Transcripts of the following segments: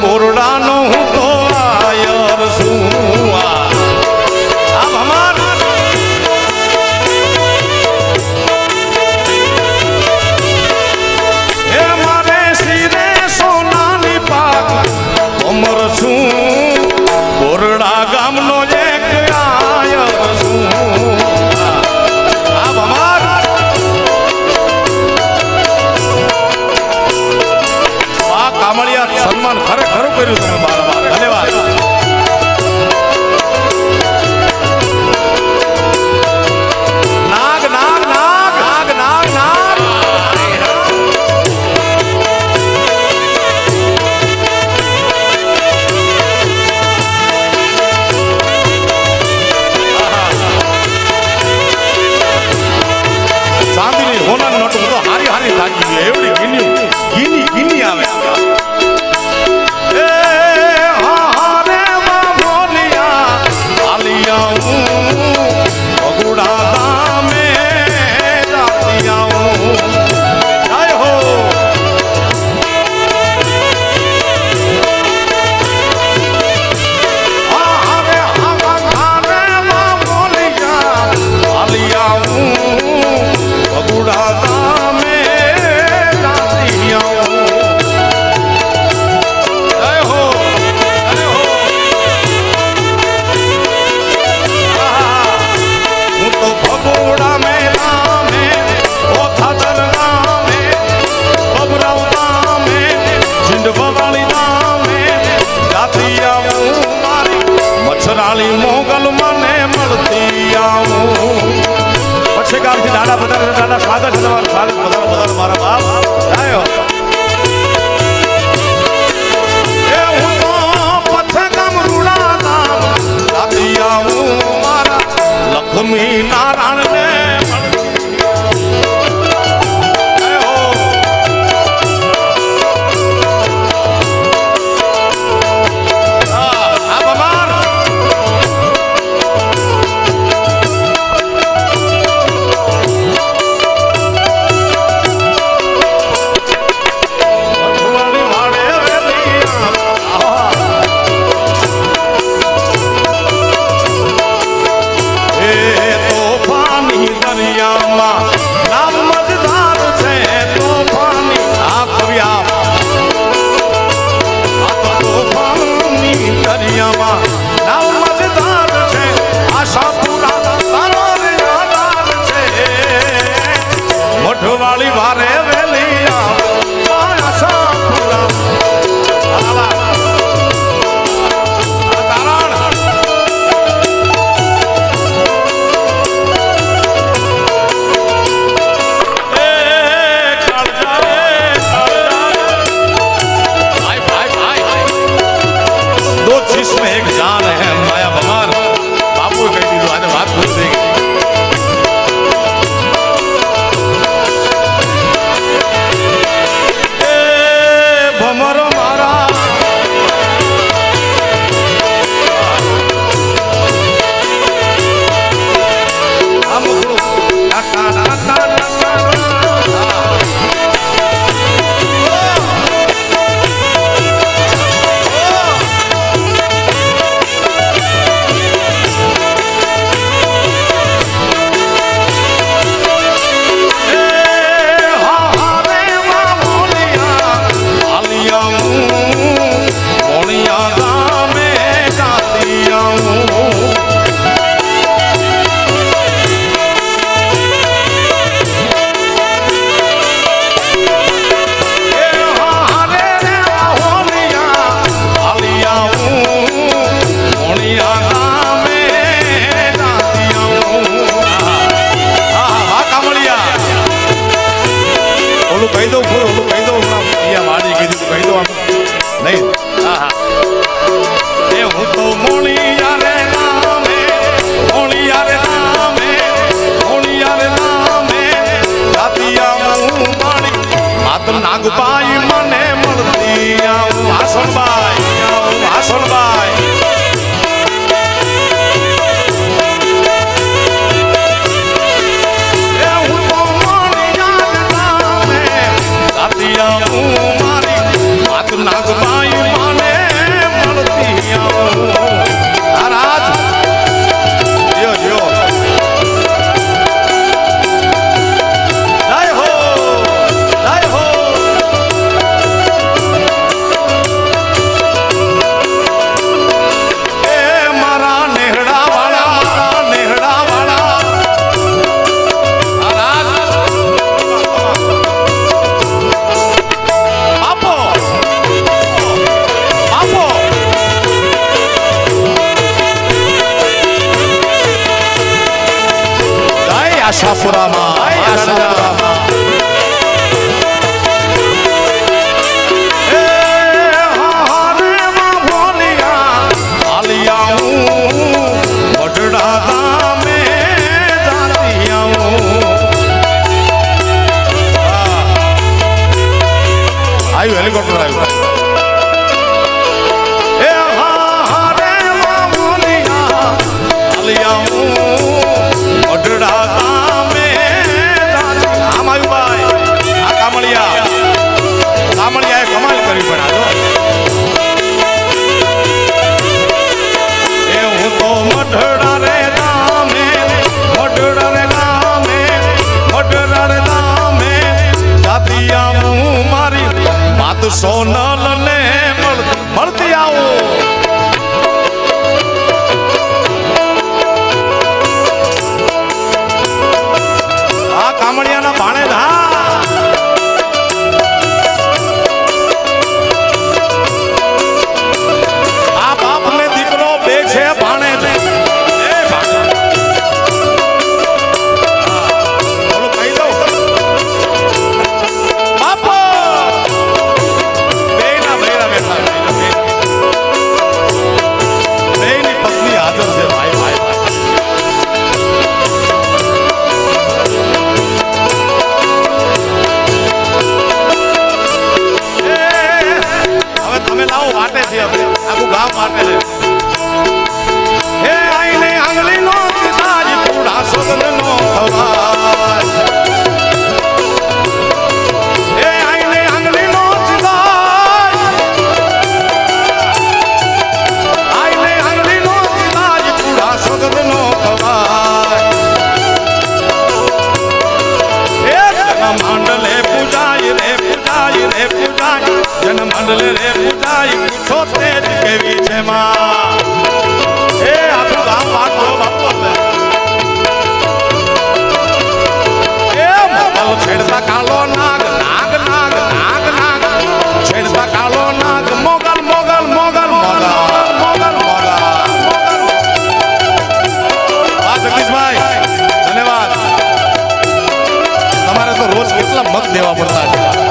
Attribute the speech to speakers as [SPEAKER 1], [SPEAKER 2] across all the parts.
[SPEAKER 1] મોરડાનો હું તો આયર છું આ ભમાર એ મારે શિરે સોનાની પાક અમર છું મોરડા ગામનો એક આયર છું આ ભમાર આ કામળિયા સન્માન ખરેખર કર્યું તમે મારા ધન્યવાદ નાગ નાગ નાગ નાગ નાગ નાગ ચાંદની હોના નોટ તો હારી હારી થાકી એવડી ગીની ગીની આવે મચ્છરાળી મોગલ મને મળતી આવું પછી ગામથી દાદા બધા દાદા સ્વાગત છે તમારું સ્વાગત બધા મારા બાપ આયો એ હું તો પછી ગામ રૂડા નામ લાવી આવું મારા લક્ષ્મી નારાયણ ને વાળી વારે વેલી दो जिसमें एक जान है माया बमार बापू कही दीधું આજે વાત ભૂલ થઈ ગઈ કહી દઉં પૂરું કહી દઉં હમણાં વાડી કીધું કહી દઉં આમ નહીં હા હા એ હું તો મોણિયારે નામે જાતિયા હું માણી માત્ર નાગબાઈ મને મળતી આવું હાસણબાઈ નાગબાઈ માને શાળપુરામાં આવ્યું હેલિકોપ્ટર આવ્યું કમાલ કરી પણ એ હું તો મઢડા રે ગામે મઢડા રે ગામે મઢડા રે ગામે જાતિયા હું મારી વાત સોનલ ને મળતી આવું આ કામડિયાના ભાણે આખું ગામ માટે છે હે આઈને આંગળી નો તાજ પૂડા સોગન નો ખવાય હે આઈને આંગળી નો તાજ આઈને આંગળી નો તાજ પૂડા સોગન નો ખવાય હે જન્મ મંડલે પૂજાય રે પૂજાય રે પૂજાય જન્મ મંડલે રે પૂજાય છોતે જ કેવી છે માં એ આખું ગામ વાગતો બાપો એ મોગલ છેડતા કાળો નાગ નાગ નાગ નાગ નાગ છેડતા કાળો નાગ મોગલ મોગલ મોગલ મોગલ મોગલ મોગલ વાહ જગદીશભાઈ ધન્યવાદ તમારે તો રોજ કેટલા મત દેવા પડતા છે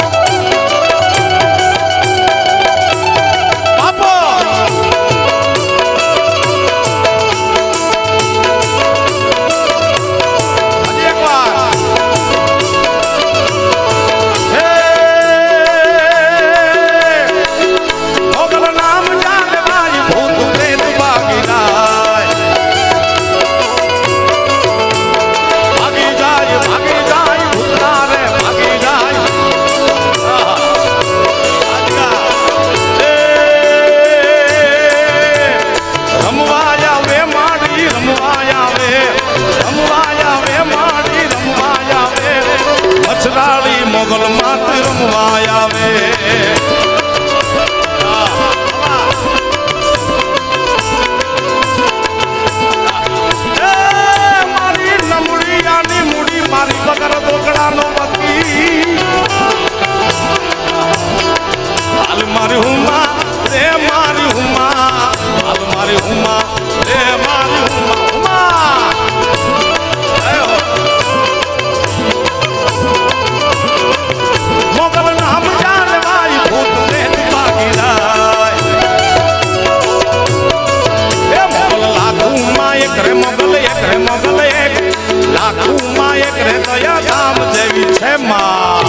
[SPEAKER 1] મોગલ માત રમવા આવે મારી નમડી આની મુડી મારી બગર બોકડાનો બકી હાલ મારી હુમા રે મારી હુમા હાલ મારી હુમા રે મારી હુમા હુમા મોગલ નામ જાને ભાઈ ભૂત પ્રેત ભાગીરાય એ મોગલ લાખું માં એક રે મોગલ એક રે મોગલ એક લાખું માં એક રે દયા ધામ દેવી છે માં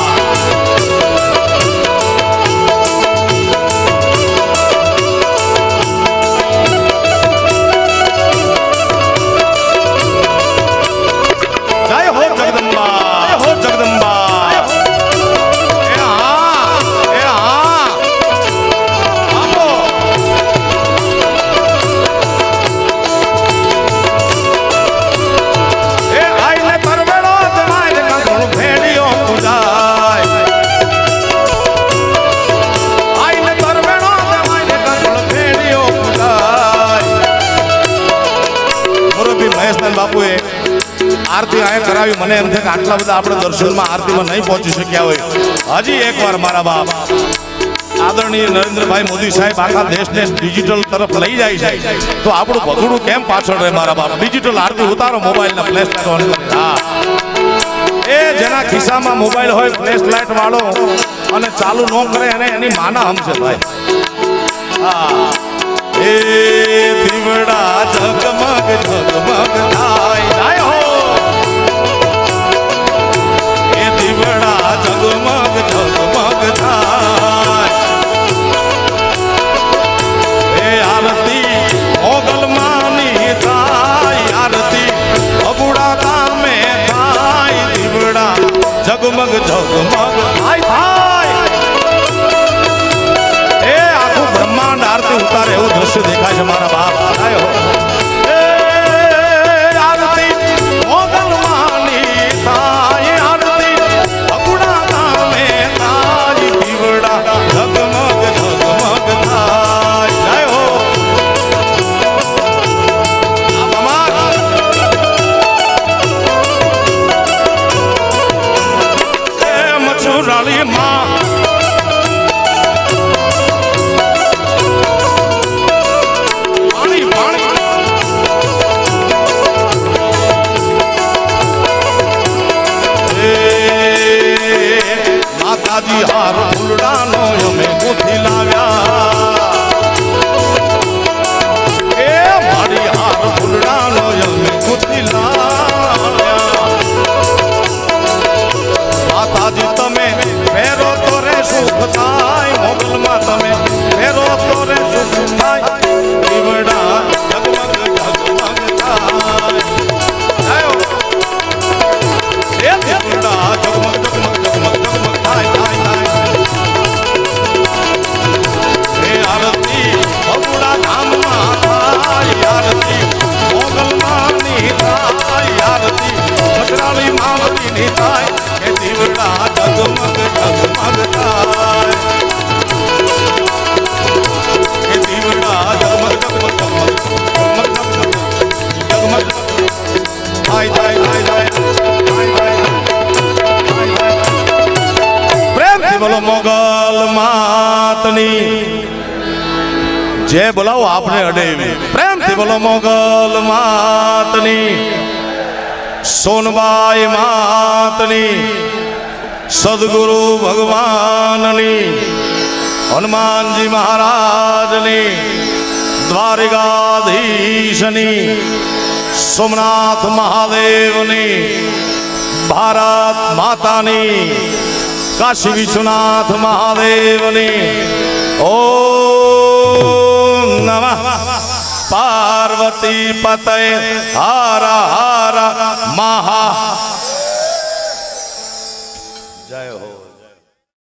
[SPEAKER 1] જય હો જગદંબા જય હો જગદંબા બાપુએ આરતી આયા કરાવી મને એમ છે કે આટલા બધા આપણે દર્શનમાં આરતીમાં નહીં પહોંચી શક્યા હોય હજી એકવાર મારા બાપ આદરણીય નરેન્દ્રભાઈ મોદી સાહેબ આખા દેશને ડિજિટલ તરફ લઈ જાય છે તો આપણું ભગડું કેમ પાછળ રહે મારા બાપ ડિજિટલ આરતી ઉતારો મોબાઈલના પ્લે સ્ટોર હા એ જેના ખિસ્સામાં મોબાઈલ હોય ફ્લેશ લાઇટ વાળો અને ચાલુ ન કરે એને એની માના હમશે ભાઈ. હા એ દીવડા ઝગમગ ઝગમગ થાય હો, એ દીવડા ઝગમગ ઝગમગ થાય. એ આરતી મોગલ માની થાય, આરતી અબુડા ગામે થાય, દીવડા ઝગમગ ઝગમગ થાય. એ આખું બ્રહ્માંડ આરતી ઉતારે એવું દ્રશ્ય દેખાય છે મારા બાપ. એ આરતી મોગલ માની થાય, આરતી અબુડા ગામે થાય, દીવડા ઝગમગ ઝગમગ થાય. જય હો મચુરાલી માં પાણી પાણી માતાજી હાર ફૂલડાનો અમે ગોથી લાવ્યા, એ મારી હાર ફૂલડાનો અમે ગોથી લાવ્યા. માતાજી તમે ફેરો તો રે સુખ થાય, મોગલમાં તમે ફેરો તો રે સુખ થાય, દીવડા ઝગમગ ઝગમગ થાય. એ દીવડા ઝગમગ ઝગમગ ઝગમગ ઝગમગ થાય થાય થાય. એ આરતી બબુડા ધામમાં થાય, આરતી મોગલમાંની થાય, આરતી મચરાળી માવતીની થાય, એ દીવડા ઝગમગ ઝગમગ થાય, એ દીવડા ઝગમગ ઝગમગ ઝગમગ ઝગમગ થાય થાય થાય થાય. પ્રેમથી બોલો મોગલ માતની જય. બોલાવો આપણે અડેવી. પ્રેમથી બોલો મોગલ માતની, સોનબાઈ માતની, સદગુરુ ભગવાનની, હનુમાનજી મહારાજની, દ્વારિકાધીશની, સોમનાથ મહાદેવની, ભારત માતાની, કાશી વિશ્વનાથ મહાદેવની. ઓમ નમઃ પાર્વતી પતય હર હર મહા